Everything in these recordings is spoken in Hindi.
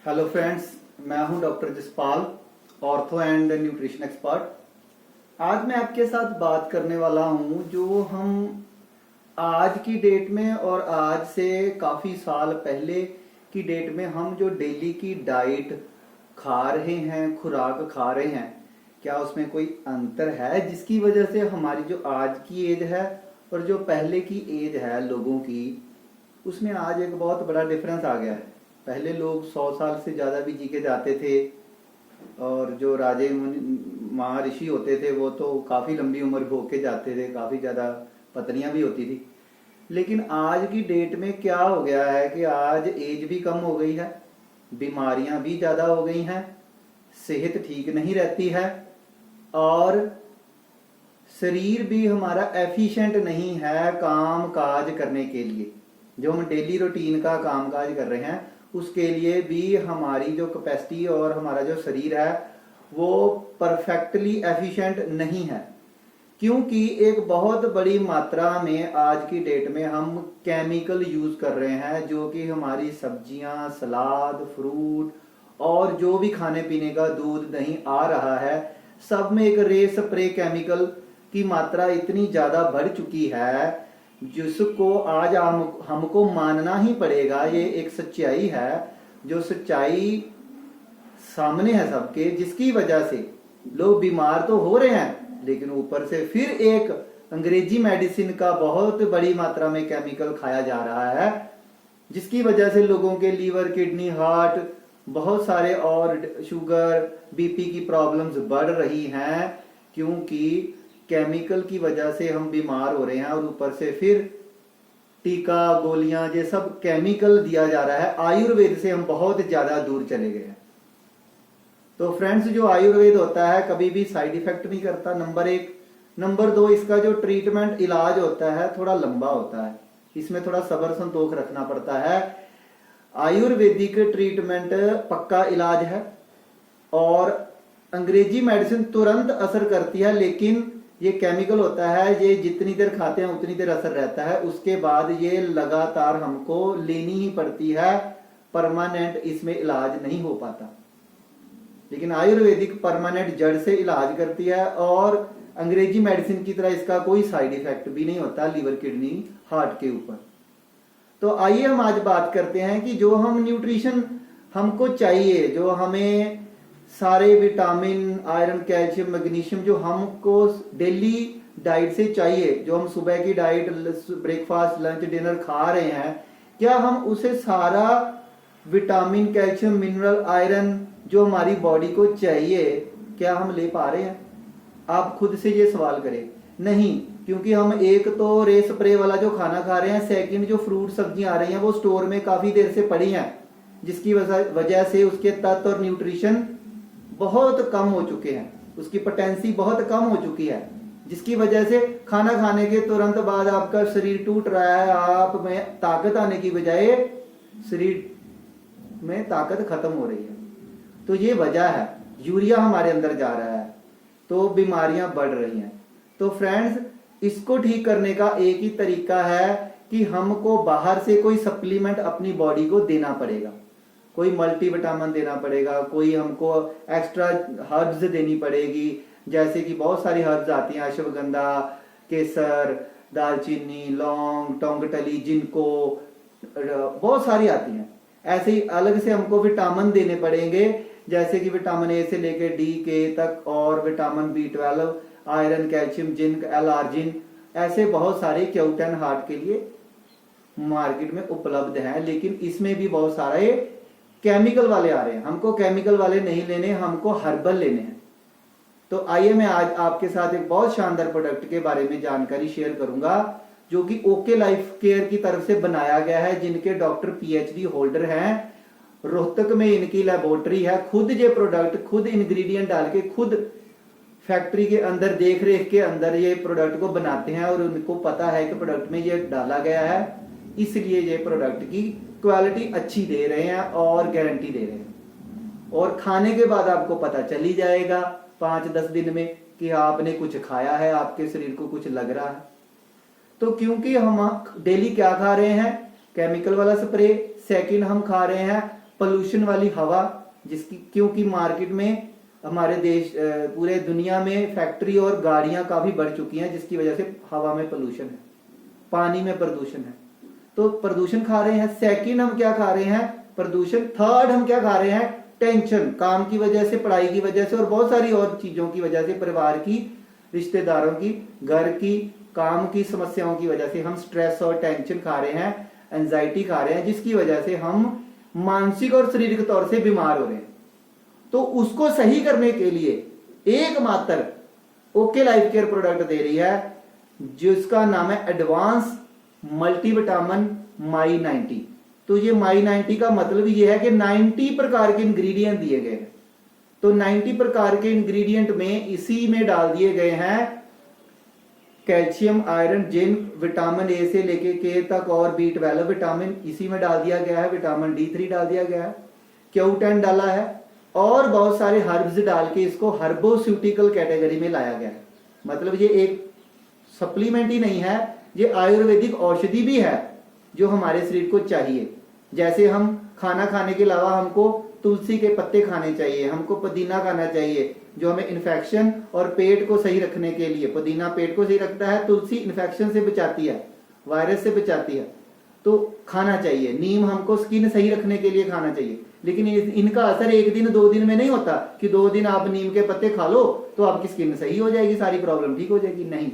हेलो फ्रेंड्स, मैं हूं doctor Jaspal, ortho and nutrition expert. आज मैं आपके साथ बात करने वाला हूं जो हम आज की डेट में और आज से काफ़ी साल पहले की डेट में हम जो डेली की डाइट खा रहे हैं, खुराक खा रहे हैं, क्या उसमें कोई अंतर है जिसकी वजह से हमारी जो आज की एज है और जो पहले की एज है लोगों की, उसमें आज एक बहुत बड़ा डिफरेंस आ गया है। पहले लोग 100 साल से ज़्यादा भी जी के जाते थे और जो राजे महर्षि होते थे वो तो काफ़ी लंबी उम्र भोग के जाते थे, काफ़ी ज़्यादा पत्नियां भी होती थी। लेकिन आज की डेट में क्या हो गया है कि आज एज भी कम हो गई है, बीमारियां भी ज़्यादा हो गई हैं, सेहत ठीक नहीं रहती है और शरीर भी हमारा एफिशिएंट नहीं है काम काज करने के लिए। जो हम डेली रूटीन का काम काज कर रहे हैं उसके लिए भी हमारी जो कैपेसिटी और हमारा जो शरीर है वो परफेक्टली एफिशिएंट नहीं है, क्योंकि एक बहुत बड़ी मात्रा में आज की डेट में हम केमिकल यूज कर रहे हैं, जो कि हमारी सब्जियां, सलाद, फ्रूट और जो भी खाने पीने का दूध दही आ रहा है, सब में एक रे स्प्रे केमिकल की मात्रा इतनी ज्यादा बढ़ चुकी है जिसको आज हमको मानना ही पड़ेगा। ये एक सच्चाई है, जो सच्चाई सामने है सबके, जिसकी वजह से लोग बीमार तो हो रहे हैं लेकिन ऊपर से फिर एक अंग्रेजी मेडिसिन का बहुत बड़ी मात्रा में केमिकल खाया जा रहा है, जिसकी वजह से लोगों के लीवर, किडनी, हार्ट, बहुत सारे और शुगर, बीपी की प्रॉब्लम्स बढ़ रही हैं, क्योंकि केमिकल की वजह से हम बीमार हो रहे हैं और ऊपर से फिर टीका, गोलियां, ये सब केमिकल दिया जा रहा है। आयुर्वेद से हम बहुत ज्यादा दूर चले गए हैं। तो फ्रेंड्स, जो आयुर्वेद होता है कभी भी साइड इफेक्ट नहीं करता, नंबर 1। नंबर 2, इसका जो ट्रीटमेंट इलाज होता है थोड़ा लंबा होता है, इसमें थोड़ा सब्र संतोष रखना पड़ता है। आयुर्वेदिक ट्रीटमेंट पक्का इलाज है और अंग्रेजी मेडिसिन तुरंत असर करती है, लेकिन ये केमिकल होता है, ये जितनी देर खाते हैं उतनी देर असर रहता है, उसके बाद ये लगातार हमको लेनी ही पड़ती है, परमानेंट इसमें इलाज नहीं हो पाता। लेकिन आयुर्वेदिक परमानेंट जड़ से इलाज करती है और अंग्रेजी मेडिसिन की तरह इसका कोई साइड इफेक्ट भी नहीं होता लीवर, किडनी, हार्ट के ऊपर। तो आइए हम आज बात करते हैं कि जो हम न्यूट्रिशन हमको चाहिए, जो हमें सारे विटामिन, आयरन, कैल्शियम, मैग्नीशियम जो हमको डेली डाइट से चाहिए, जो हम सुबह की डाइट, ब्रेकफास्ट, लंच, डिनर खा रहे हैं, क्या हम उसे सारा विटामिन, कैल्शियम, मिनरल, आयरन जो हमारी बॉडी को चाहिए, क्या हम ले पा रहे हैं? आप खुद से ये सवाल करें। नहीं, क्योंकि हम एक तो रे स्प्रे वाला जो खाना खा रहे हैं, सेकंड जो फ्रूट सब्जियां आ रही हैं वो स्टोर में काफी देर से पड़ी हैं, जिसकी वजह से उसके तत्व और न्यूट्रिशन बहुत कम हो चुके हैं, उसकी पोटेंसी बहुत कम हो चुकी है, जिसकी वजह से खाना खाने के तुरंत बाद आपका शरीर टूट रहा है, आप में ताकत आने की बजाय शरीर में ताकत खत्म हो रही है। तो ये वजह है, यूरिया हमारे अंदर जा रहा है तो बीमारियां बढ़ रही हैं। तो फ्रेंड्स, इसको ठीक करने का एक ही तरीका है कि हमको बाहर से कोई सप्लीमेंट अपनी बॉडी को देना पड़ेगा, कोई मल्टीविटामिन देना पड़ेगा, कोई हमको एक्स्ट्रा हर्ब्स देनी पड़ेगी, जैसे कि बहुत सारी हर्ब्स आती हैं, अश्वगंधा, केसर, दालचीनी, लौंग, टोंगटली, जिनको बहुत सारी आती हैं। ऐसे ही अलग से हमको विटामिन देने पड़ेंगे, जैसे कि विटामिन ए से लेकर डी के तक, और vitamin B12, iron, calcium, zinc, L arginine, ऐसे बहुत सारे क्यूटेन हार्ट के लिए मार्केट में उपलब्ध हैं। लेकिन इसमें भी बहुत सारे केमिकल वाले आ रहे हैं, हमको केमिकल वाले नहीं लेने, हमको हर्बल लेने हैं। तो आइए मैं आज आपके साथ एक बहुत शानदार प्रोडक्ट के बारे में जानकारी शेयर करूंगा, जो कि ओके लाइफ केयर की तरफ से बनाया गया है, जिनके डॉक्टर PhD होल्डर हैं, रोहतक में इनकी लेबोरेटरी है, खुद ये प्रोडक्ट, खुद इंग्रेडिएंट डाल के, खुद फैक्ट्री के अंदर देख रेख के अंदर ये प्रोडक्ट को बनाते हैं और उनको पता है कि प्रोडक्ट में ये डाला गया है, इसलिए ये प्रोडक्ट की क्वालिटी अच्छी दे रहे हैं और गारंटी दे रहे हैं। और खाने के बाद आपको पता चल ही जाएगा 5-10 दिन में कि आपने कुछ खाया है, आपके शरीर को कुछ लग रहा है। तो क्योंकि हम डेली क्या खा रहे हैं, केमिकल वाला स्प्रे, सेकंड हम खा रहे हैं पोल्यूशन वाली हवा, जिसकी क्योंकि मार्केट में हमारे देश पूरे दुनिया में फैक्ट्री और गाड़ियां काफी बढ़ चुकी हैं, जिसकी वजह से हवा में पोल्यूशन है, पानी में प्रदूषण है। तो प्रदूषण खा रहे हैं। सेकंड हम क्या खा रहे हैं? प्रदूषण। थर्ड हम क्या खा रहे हैं? टेंशन, काम की वजह से, पढ़ाई की वजह से और बहुत सारी और चीजों की वजह से, परिवार की, रिश्तेदारों की, घर की, काम की समस्याओं की वजह से हम स्ट्रेस और टेंशन खा रहे हैं, एंजाइटी खा रहे हैं, जिसकी वजह से हम मानसिक और शारीरिक तौर से बीमार हो रहे हैं। तो उसको सही करने के लिए एकमात्र ओके लाइफ केयर प्रोडक्ट दे रही है, जिसका नाम है एडवांस मल्टीविटामिन माई 90। तो ये माई 90 का मतलब ये है कि 90 प्रकार के इंग्रेडिएंट दिए गए हैं। तो 90 प्रकार के इंग्रेडिएंट में इसी में डाल दिए गए हैं calcium, iron, zinc, vitamin A से लेके के तक और B12 विटामिन इसी में डाल दिया गया है, विटामिन D3 डाल दिया गया है, Q10 डाला है और बहुत सारे हर्ब्स डाल के इसको हर्बोस्यूटिकल कैटेगरी में लाया गया है। मतलब ये एक सप्लीमेंट ही नहीं है, ये आयुर्वेदिक औषधि भी है जो हमारे शरीर को चाहिए। जैसे हम खाना खाने के अलावा हमको तुलसी के पत्ते खाने चाहिए, हमको पुदीना खाना चाहिए जो हमें इन्फेक्शन और पेट को सही रखने के लिए, पुदीना पेट को सही रखता है, तुलसी इन्फेक्शन से बचाती है, वायरस से बचाती है, तो खाना चाहिए। नीम हमको स्किन सही रखने के लिए खाना चाहिए। लेकिन इनका असर एक दिन 2 दिन में नहीं होता कि 2 दिन आप नीम के पत्ते खा लो तो आपकी स्किन सही हो जाएगी, सारी प्रॉब्लम ठीक हो जाएगी। नहीं,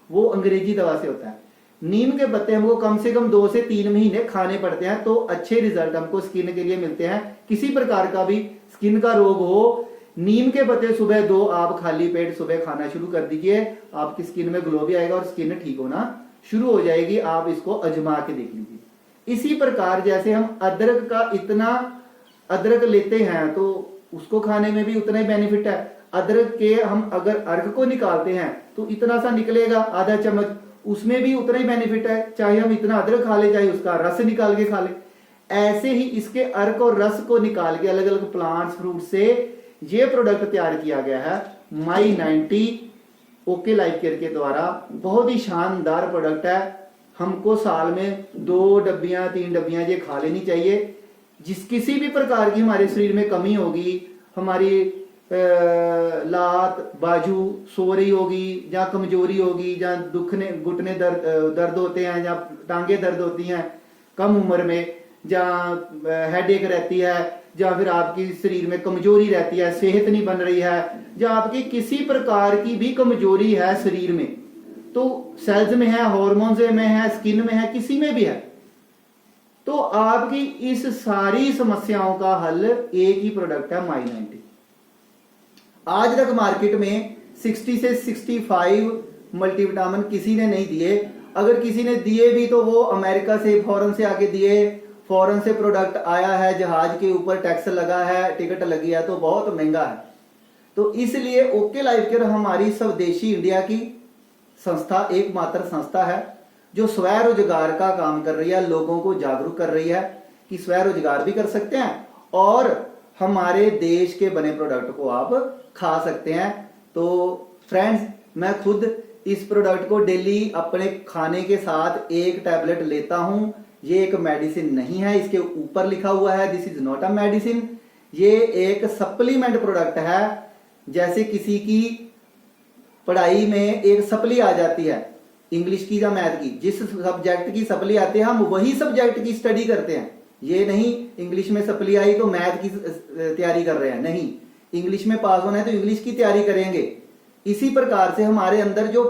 वो अंग्रेजी दवा से होता है। नीम के पत्ते हमको कम से कम 2 से 3 महीने खाने पड़ते हैं, तो अच्छे रिजल्ट हमको स्किन के लिए मिलते हैं। किसी प्रकार का भी स्किन का रोग हो, नीम के पत्ते सुबह 2 आप खाली पेट सुबह खाना शुरू कर दीजिए, आपकी स्किन में ग्लो भी आएगा और स्किन ठीक होना शुरू हो जाएगी। आप इसको अजमा के देख लीजिए। इसी प्रकार जैसे हम अदरक का इतना अदरक लेते हैं तो उसको खाने में भी उतना ही बेनिफिट है। अदरक के हम अगर अर्क को निकालते हैं तो इतना सा निकलेगा, आधा चम्मच, उसमें भी उतना ही बेनिफिट है, चाहे हम इतना अदरक खा ले चाहे उसका रस निकाल के खा ले। ऐसे ही इसके अर्क और रस को निकाल के अलग अलग प्लांट्स, फ्रूट से ये प्रोडक्ट तैयार किया गया है माई 90 ओके लाइफ केयर के द्वारा। बहुत ही शानदार प्रोडक्ट है। हमको साल में 2 डब्बियां 3 डब्बियां ये खा लेनी चाहिए। जिस किसी भी प्रकार की हमारे शरीर में कमी होगी, हमारी लात बाजू सो रही होगी, या कमजोरी होगी, या दुखने घुटने दर्द होते हैं, या टांगे दर्द होती हैं कम उम्र में, या हेडेक रहती है, या फिर आपकी शरीर में कमजोरी रहती है, सेहत नहीं बन रही है, या आपकी किसी प्रकार की भी कमजोरी है शरीर में, तो सेल्स में है, हार्मोन्स में है, स्किन में है, किसी में भी है, तो आपकी इस सारी समस्याओं का हल एक ही प्रोडक्ट है माई 90। आज तक मार्केट में 60 से 65 मल्टीविटामिन किसी ने नहीं दिए। अगर किसी ने दिए भी तो वो अमेरिका से फॉरेन से आके दिए, फॉरेन से प्रोडक्ट आया है, जहाज के ऊपर टैक्स लगा है, टिकट लगी है, तो बहुत महंगा है। तो इसलिए ओके लाइफ केयर हमारी स्वदेशी इंडिया की संस्था, एकमात्र संस्था है जो स्वरोजगार का काम कर रही है, लोगों को जागरूक कर रही है कि स्वरोजगार भी कर सकते हैं और हमारे देश के बने प्रोडक्ट को आप खा सकते हैं। तो फ्रेंड्स, मैं खुद इस प्रोडक्ट को डेली अपने खाने के साथ 1 टैबलेट लेता हूं। ये एक मेडिसिन नहीं है, इसके ऊपर लिखा हुआ है this is not a medicine. ये एक सप्लीमेंट प्रोडक्ट है। जैसे किसी की पढ़ाई में एक सप्ली आ जाती है, इंग्लिश की या मैथ की, जिस सब्जेक्ट की सप्ली आती है हम वही सब्जेक्ट की स्टडी करते हैं। ये नहीं इंग्लिश में सप्ली आई तो मैथ की तैयारी कर रहे हैं, नहीं, इंग्लिश में पास होना है तो इंग्लिश की तैयारी करेंगे। इसी प्रकार से हमारे अंदर जो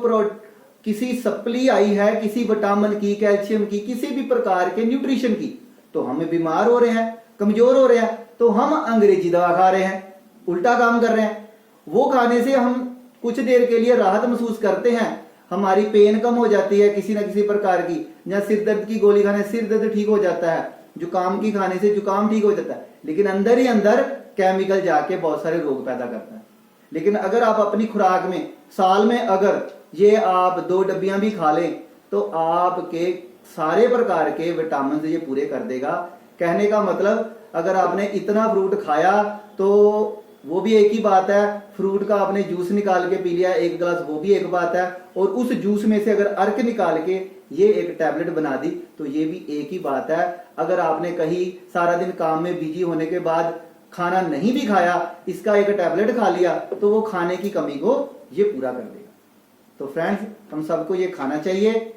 किसी सप्ली आई है, किसी विटामिन की, कैल्शियम की, किसी भी प्रकार के न्यूट्रिशन की, तो हम बीमार हो रहे हैं, कमजोर हो रहे हैं, तो हम अंग्रेजी दवा खा रहे हैं, उल्टा काम कर रहे हैं। वो खाने से हम कुछ देर के लिए राहत महसूस करते हैं, हमारी पेन कम हो जाती है किसी ना किसी प्रकार की, या सिर दर्द की गोली खाने से सिर दर्द ठीक हो जाता है, जुकाम की खाने से जुकाम ठीक हो जाता है, लेकिन अंदर ही अंदर केमिकल जाके बहुत सारे रोग पैदा करता है। लेकिन अगर आप अपनी खुराक में साल में अगर ये आप 2 डब्बियां भी खा लें तो आपके सारे प्रकार के विटामिन ये पूरे कर देगा। कहने का मतलब, अगर आपने इतना फ्रूट खाया तो वो भी एक ही बात है, फ्रूट का आपने जूस निकाल के पी लिया 1 गिलास, वो भी एक बात है, और उस जूस में से अगर अर्क निकाल के ये एक टैबलेट बना दी, तो ये भी एक ही बात है। अगर आपने कहीं सारा दिन काम में बिजी होने के बाद खाना नहीं भी खाया, इसका एक टैबलेट खा लिया, तो वो खाने की कमी को ये पूरा कर देगा। तो फ्रेंड्स, हम सबको ये खाना चाहिए।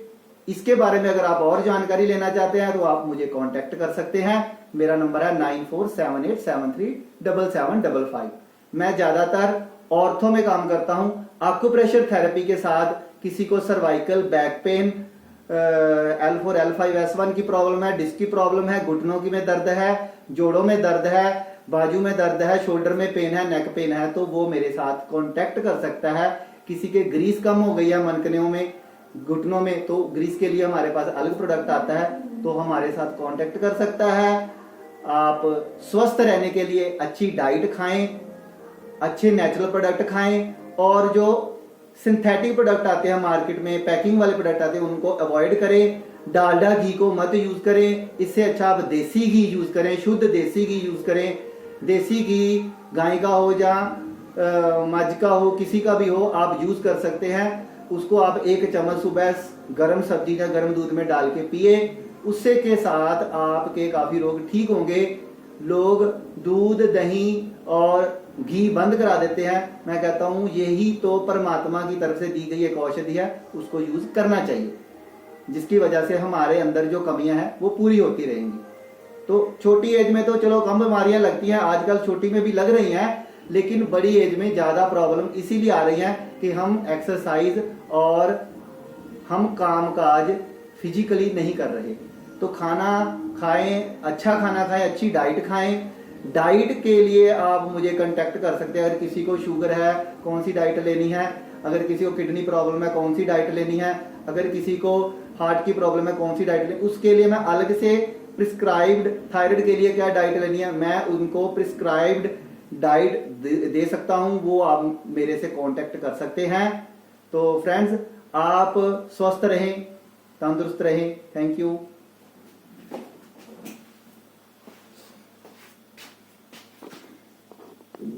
इसके बारे में अगर आप और जानकारी लेना चाहते हैं तो आप मुझे कांटेक्ट कर सकते हैं। मेरा नंबर है 9478737755। मैं ज्यादातर ऑर्थो में काम करता हूं। एक्यूप्रेशर थेरेपी के साथ किसी को cervical, back pain, L4 L5 S1 की प्रॉब्लम है, डिस्क की प्रॉब्लम है, घुटनों की में दर्द है, जोड़ों में दर्द है, बाजू में दर्द है, शोल्डर में पेन है, नेक पेन है, तो वो मेरे साथ कांटेक्ट कर सकता है। किसी के ग्रीस कम हो गई है मनकनियों में, घुटनों में, तो ग्रीस के लिए हमारे पास अलग प्रोडक्ट आता है, तो हमारे साथ कांटेक्ट कर सकता है। आप स्वस्थ रहने के लिए अच्छी डाइट खाएं, अच्छे नेचुरल प्रोडक्ट खाएं, और जो सिंथेटिक प्रोडक्ट आते हैं मार्केट में, पैकिंग वाले प्रोडक्ट आते हैं, उनको अवॉइड करें। डालडा घी को मत यूज करें, इससे अच्छा आप देसी घी यूज करें, शुद्ध देसी घी यूज करें। देसी घी गाय का हो या मज का हो, किसी का भी हो, आप यूज कर सकते हैं। उसको आप 1 चम्मच सुबह गर्म सब्जी या गर्म दूध में डाल के पिए, उससे के साथ आपके काफी रोग ठीक होंगे। लोग दूध, दही और घी बंद करा देते हैं। मैं कहता हूं यही तो परमात्मा की तरफ से दी गई एक औषधि है, उसको यूज करना चाहिए, जिसकी वजह से हमारे अंदर जो कमियां हैं वो पूरी होती रहेंगी। तो छोटी एज में तो चलो कम बीमारियां लगती हैं, आजकल छोटी में भी लग रही हैं, लेकिन बड़ी एज में ज्यादा प्रॉब्लम इसीलिए आ रही है कि हम एक्सरसाइज और हम काम काज फिजिकली नहीं कर रहे। तो खाना खाएं, अच्छा खाना खाएं, अच्छी डाइट खाएं। डाइट के लिए आप मुझे कांटेक्ट कर सकते हैं। अगर किसी को शुगर है, कौन सी डाइट लेनी है, अगर किसी को किडनी प्रॉब्लम है, कौन सी डाइट लेनी है, अगर किसी को हार्ट की प्रॉब्लम है, कौन सी डाइट लेनी, उसके लिए मैं अलग से प्रिस्क्राइब्ड, थायराइड के लिए क्या डाइट लेनी है, मैं उनको प्रिस्क्राइब्ड डाइट दे सकता हूं, वो आप मेरे से कांटेक्ट कर सकते हैं। तो फ्रेंड्स, आप स्वस्थ रहें, तंदुरुस्त रहें। Thank you.